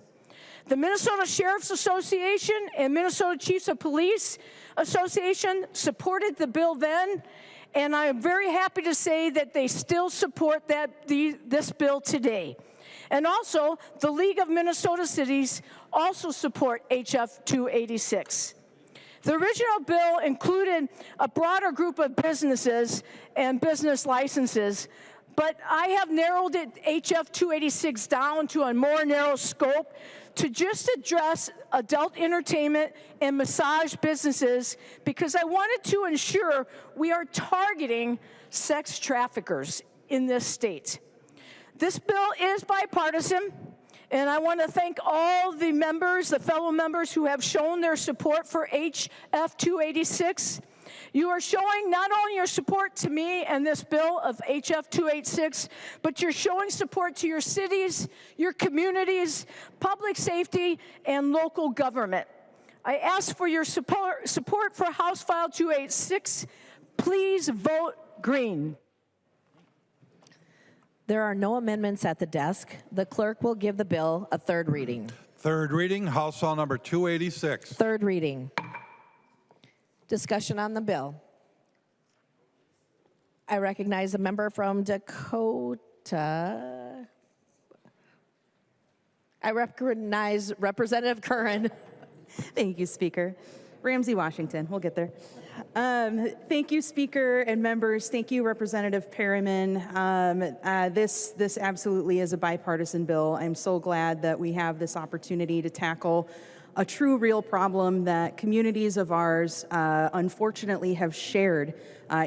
The Minnesota Sheriff's Association and Minnesota Chiefs of Police Association supported the bill then, and I'm very happy to say that they still support this bill today. And also, the League of Minnesota Cities also support HF 286. The original bill included a broader group of businesses and business licenses, but I have narrowed HF 286 down to a more narrow scope to just address adult entertainment and massage businesses because I wanted to ensure we are targeting sex traffickers in this state. This bill is bipartisan, and I want to thank all the members, the fellow members who have shown their support for HF 286. You are showing not only your support to me and this bill of HF 286, but you're showing support to your cities, your communities, public safety, and local government. I ask for your support for House File 286. Please vote green. There are no amendments at the desk. The clerk will give the bill a third reading. Third reading, House File number 286. Third reading. Discussion on the bill. I recognize a member from Dakota. I recognize Representative Curran. Thank you, Speaker. Ramsey, Washington. We'll get there. Thank you, Speaker and members. Thank you, Representative Perryman. This absolutely is a bipartisan bill. I'm so glad that we have this opportunity to tackle a true, real problem that communities of ours unfortunately have shared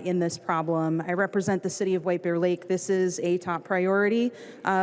in this problem. I represent the city of White Bear Lake. This is a top priority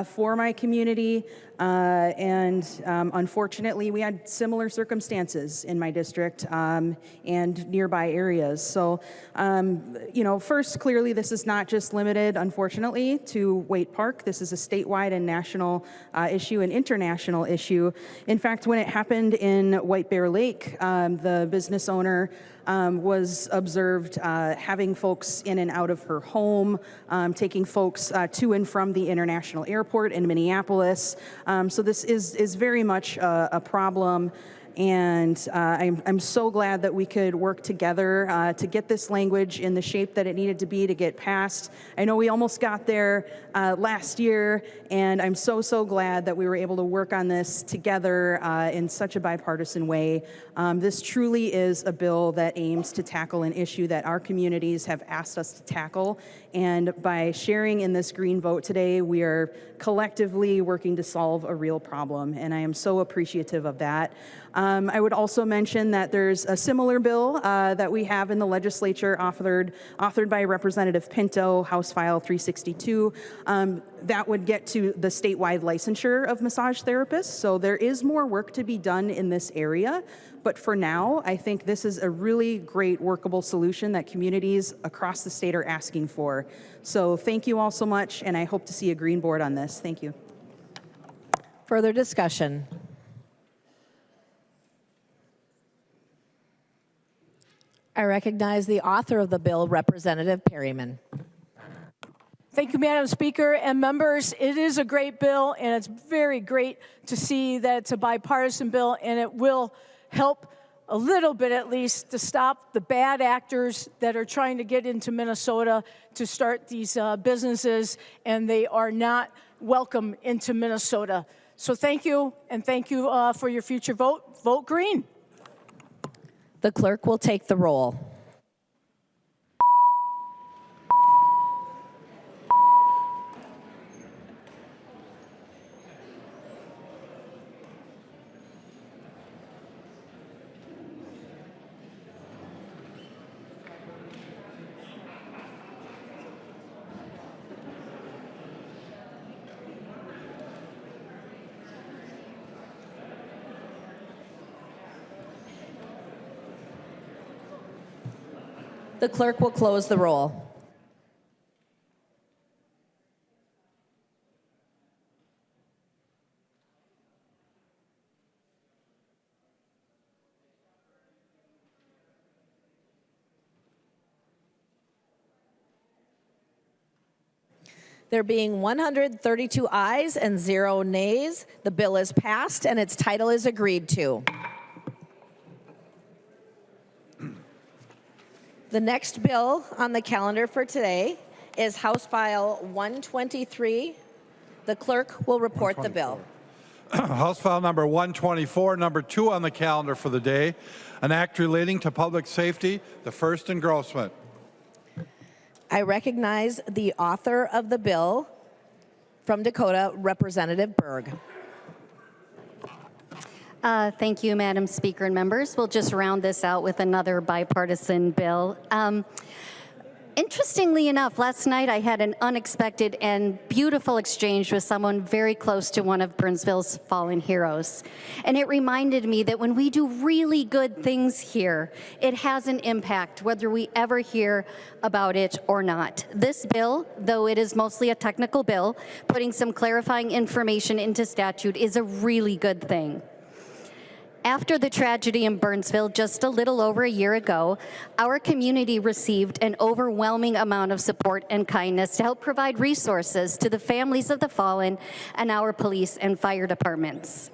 for my community. And unfortunately, we had similar circumstances in my district and nearby areas. So, first, clearly, this is not just limited, unfortunately, to Waite Park. This is a statewide and national issue, an international issue. In fact, when it happened in White Bear Lake, the business owner was observed having folks in and out of her home, taking folks to and from the international airport in Minneapolis. So this is very much a problem And I'm so glad that we could work together to get this language in the shape that it needed to be to get passed. I know we almost got there last year, and I'm so glad that we were able to work on this together in such a bipartisan way. This truly is a bill that aims to tackle an issue that our communities have asked us to tackle. And by sharing in this green vote today, we are collectively working to solve a real problem. And I am so appreciative of that. I would also mention that there's a similar bill that we have in the legislature authored by Representative Pinto, House File 362, that would get to the statewide licensure of massage therapists. So there is more work to be done in this area. But for now, I think this is a really great workable solution that communities across the state are asking for. So thank you all so much, and I hope to see a green board on this. Thank you. Further discussion? I recognize the author of the bill, Representative Perryman. Thank you, Madam Speaker and members. It is a great bill, and it's very great to see that it's a bipartisan bill, and it will help a little bit at least to stop the bad actors that are trying to get into Minnesota to start these businesses, and they are not welcome into Minnesota. So thank you, and thank you for your future vote. Vote green. The clerk will take the roll. The clerk will close the roll. There being 132 ayes and 0 nays, the bill is passed and its title is agreed to. The next bill on the calendar for today is House File 123. The clerk will report the bill. House File number 124, number 2 on the calendar for the day, an act relating to public safety, the first engrossment. I recognize the author of the bill from Dakota, Representative Berg. Thank you, Madam Speaker and members. We'll just round this out with another bipartisan bill. Interestingly enough, last night I had an unexpected and beautiful exchange with someone very close to one of Burnsville's fallen heroes. And it reminded me that when we do really good things here, it has an impact, whether we ever hear about it or not. This bill, though it is mostly a technical bill, putting some clarifying information into statute is a really good thing. After the tragedy in Burnsville just a little over a year ago, our community received an overwhelming amount of support and kindness to help provide resources to the families of the fallen and our police and fire departments.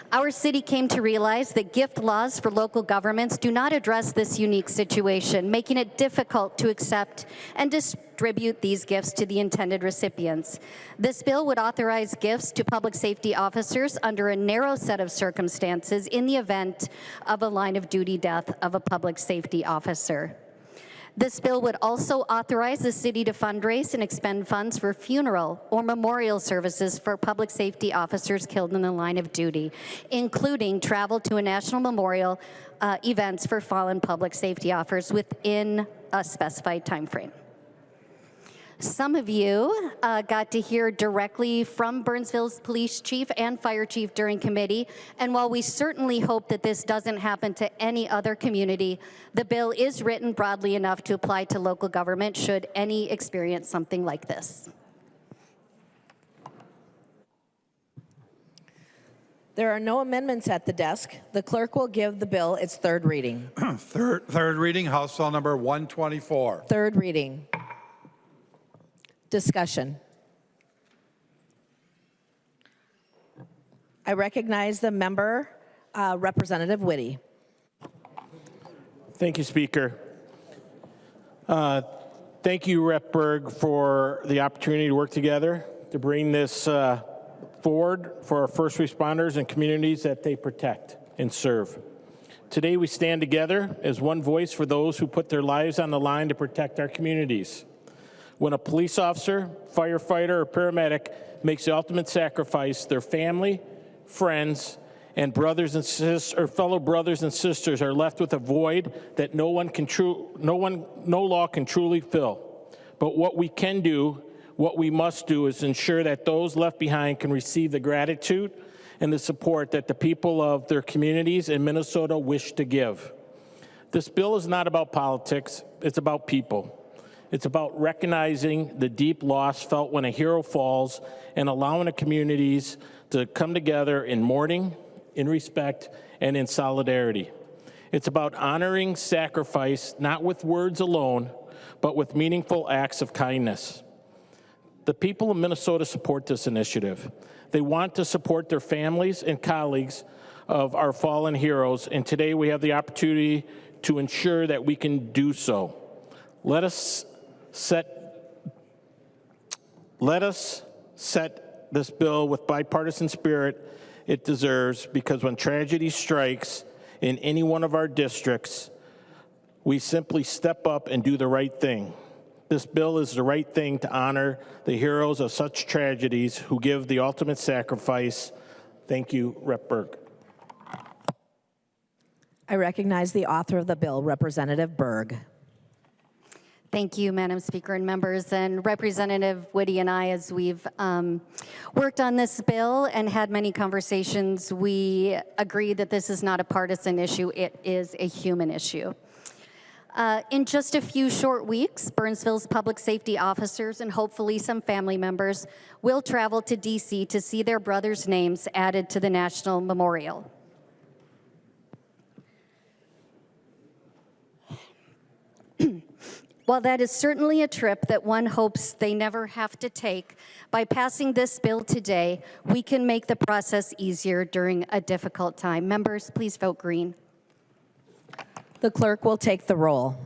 Our city came to realize that gift laws for local governments do not address this unique situation, making it difficult to accept and distribute these gifts to the intended recipients. This bill would authorize gifts to public safety officers under a narrow set of circumstances in the event of a line of duty death of a public safety officer. This bill would also authorize the city to fundraise and expend funds for funeral or memorial services for public safety officers killed in the line of duty, including travel to a national memorial events for fallen public safety officers within a specified time frame. Some of you got to hear directly from Burnsville's police chief and fire chief during committee, and while we certainly hope that this doesn't happen to any other community, the bill is written broadly enough to apply to local government should any experience something like this. There are no amendments at the desk. The clerk will give the bill its third reading. Third reading, House File number 124. Third reading. Discussion. I recognize the member Representative Whitty. Thank you, Speaker. Thank you, Rep. Berg, for the opportunity to work together to bring this forward for our first responders and communities that they protect and serve. Today, we stand together as one voice for those who put their lives on the line to protect our communities. When a police officer, firefighter, or paramedic makes the ultimate sacrifice, their family, friends, and brothers and sisters, or fellow brothers and sisters, are left with a void that no law can truly fill. But what we can do, what we must do, is ensure that those left behind can receive the gratitude and the support that the people of their communities in Minnesota wish to give. This bill is not about politics, it's about people. It's about recognizing the deep loss felt when a hero falls and allowing the communities to come together in mourning, in respect, and in solidarity. It's about honoring sacrifice, not with words alone, but with meaningful acts of kindness. The people of Minnesota support this initiative. They want to support their families and colleagues of our fallen heroes, and today we have the opportunity to ensure that we can do so. Let us set this bill with bipartisan spirit it deserves, because when tragedy strikes in any one of our districts, we simply step up and do the right thing. This bill is the right thing to honor the heroes of such tragedies who give the ultimate sacrifice. Thank you, Rep. Berg. I recognize the author of the bill, Representative Berg. Thank you, Madam Speaker and members. And Representative Whitty and I, as we've worked on this bill and had many conversations, we agree that this is not a partisan issue, it is a human issue. In just a few short weeks, Burnsville's public safety officers and hopefully some family members will travel to DC to see their brothers' names added to the National Memorial. While that is certainly a trip that one hopes they never have to take, by passing this bill today, we can make the process easier during a difficult time. Members, please vote green. The clerk will take the roll.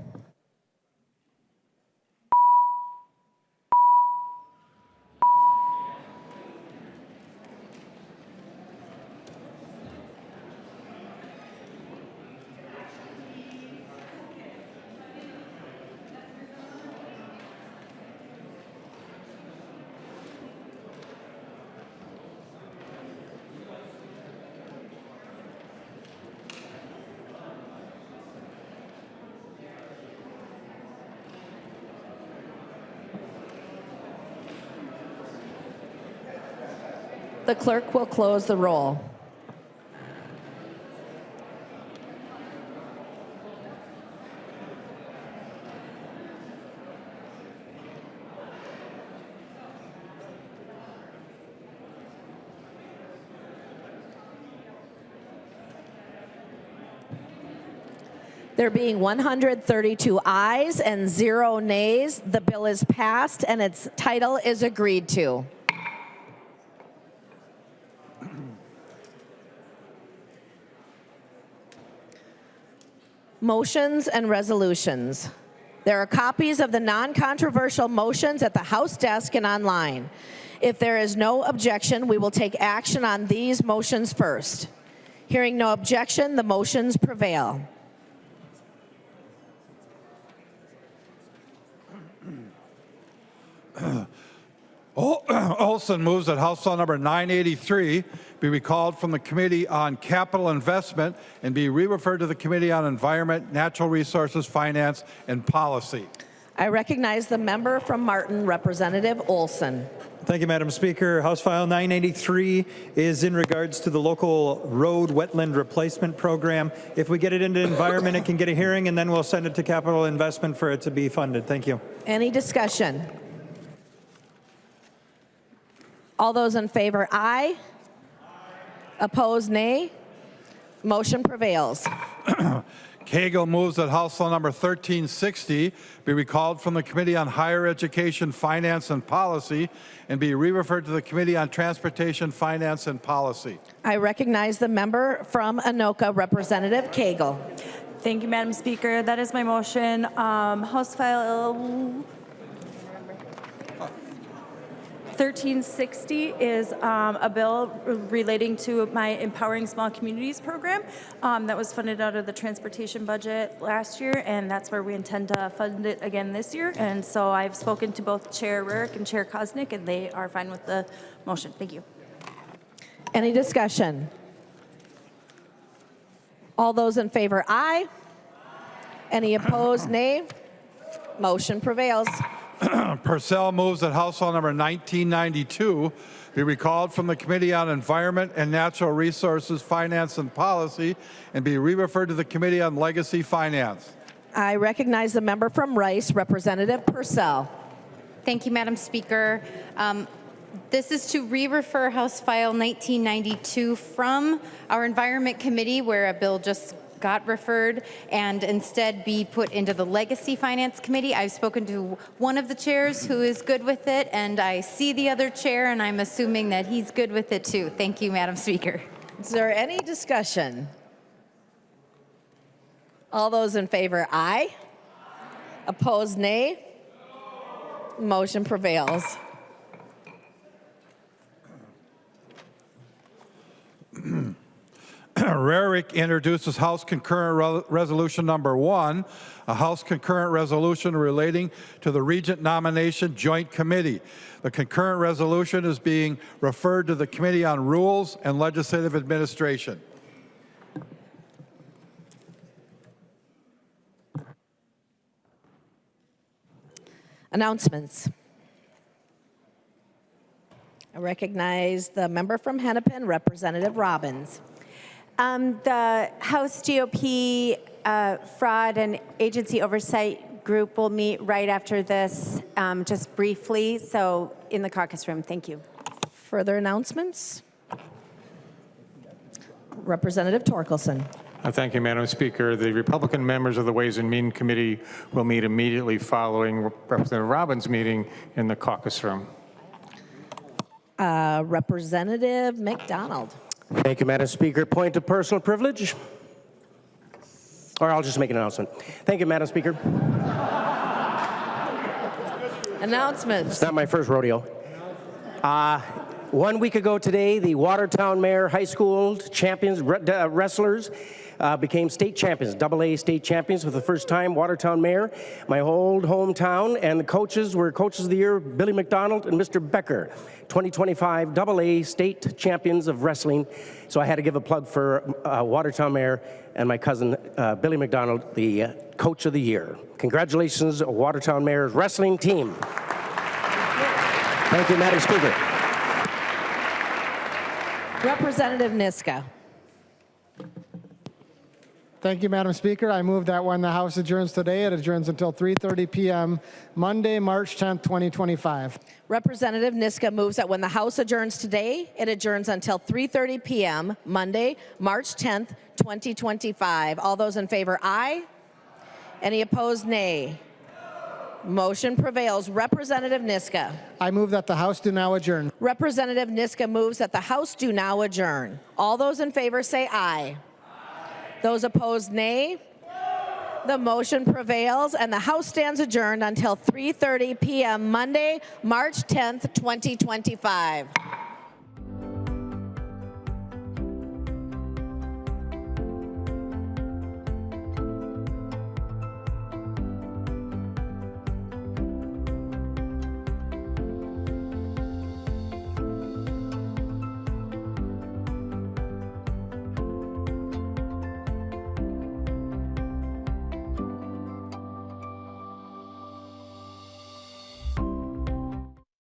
The clerk will close the roll. There being 132 ayes and 0 nays, the bill is passed and its title is agreed to. Motions and resolutions. There are copies of the non-controversial motions at the House desk and online. If there is no objection, we will take action on these motions first. Hearing no objection, the motions prevail. Olson moves that House Bill number 983 be recalled from the Committee on Capital Investment and be re-referred to the Committee on Environment, Natural Resources, Finance, and Policy. I recognize the member from Martin, Representative Olson. Thank you, Madam Speaker. House File 983 is in regards to the local road wetland replacement program. If we get it into environment, it can get a hearing, and then we'll send it to capital investment for it to be funded. Thank you. Any discussion? All those in favor, aye. Opposed, nay. Motion prevails. Cagle moves that House Law number 1360 be recalled from the Committee on Higher Education, Finance, and Policy and be re-referred to the Committee on Transportation, Finance, and Policy. I recognize the member from Anoka, Representative Cagle. Thank you, Madam Speaker. That is my motion. House File 1360 is a bill relating to my Empowering Small Communities program that was funded out of the transportation budget last year, and that's where we intend to fund it again this year. And so I've spoken to both Chair Rarick and Chair Koznick, and they are fine with the motion. Thank you. Any discussion? All those in favor, aye. Any opposed, nay. Motion prevails. Purcell moves that House Law number 1992 be recalled from the Committee on Environment and Natural Resources, Finance, and Policy and be re-referred to the Committee on Legacy Finance. I recognize the member from Rice, Representative Purcell. Thank you, Madam Speaker. This is to re-refer House File 1992 from our Environment Committee, where a bill just got referred, and instead be put into the Legacy Finance Committee. I've spoken to one of the chairs who is good with it, and I see the other chair, and I'm assuming that he's good with it too. Thank you, Madam Speaker. Is there any discussion? All those in favor, aye. Opposed, nay. Motion prevails. Rarick introduces House Concurrent Resolution number 1, a House Concurrent Resolution relating to the Regent Nomination Joint Committee. The concurrent resolution is being referred to the Committee on Rules and Legislative Administration. Announcements. I recognize the member from Hennepin, Representative Robbins. The House GOP Fraud and Agency Oversight Group will meet right after this, just briefly, so in the caucus room. Thank you. Further announcements? Representative Torkelson. Thank you, Madam Speaker. The Republican members of the Ways and Means Committee will meet immediately following Representative Robbins' meeting in the caucus room. Representative McDonald. Thank you, Madam Speaker. Point of personal privilege? Or I'll just make an announcement. Thank you, Madam Speaker. Announcements. It's not my first rodeo. 1 week ago today, the Watertown Mayor High School champions, wrestlers, became state champions, AA state champions for the first time. Watertown Mayor, my old hometown, and the coaches were Coaches of the Year, Billy McDonald and Mr. Becker, 2025 AA state champions of wrestling. So I had to give a plug for Watertown Mayor and my cousin Billy McDonald, the Coach of the Year. Congratulations, Watertown Mayor's wrestling team. Thank you, Madam Speaker. Representative Niska. Thank you, Madam Speaker. I move that when the House adjourns today, it adjourns until 3:30 p.m. Monday, March 10th, 2025. Representative Niska moves that when the House adjourns today, it adjourns until 3:30 p.m. Monday, March 10th, 2025. All those in favor, aye. Any opposed, nay. Motion prevails. Representative Niska. I move that the House do now adjourn. Representative Niska moves that the House do now adjourn. All those in favor say aye. Those opposed, nay. The motion prevails, and the House stands adjourned until 3:30 p.m. Monday, March 10th, 2025.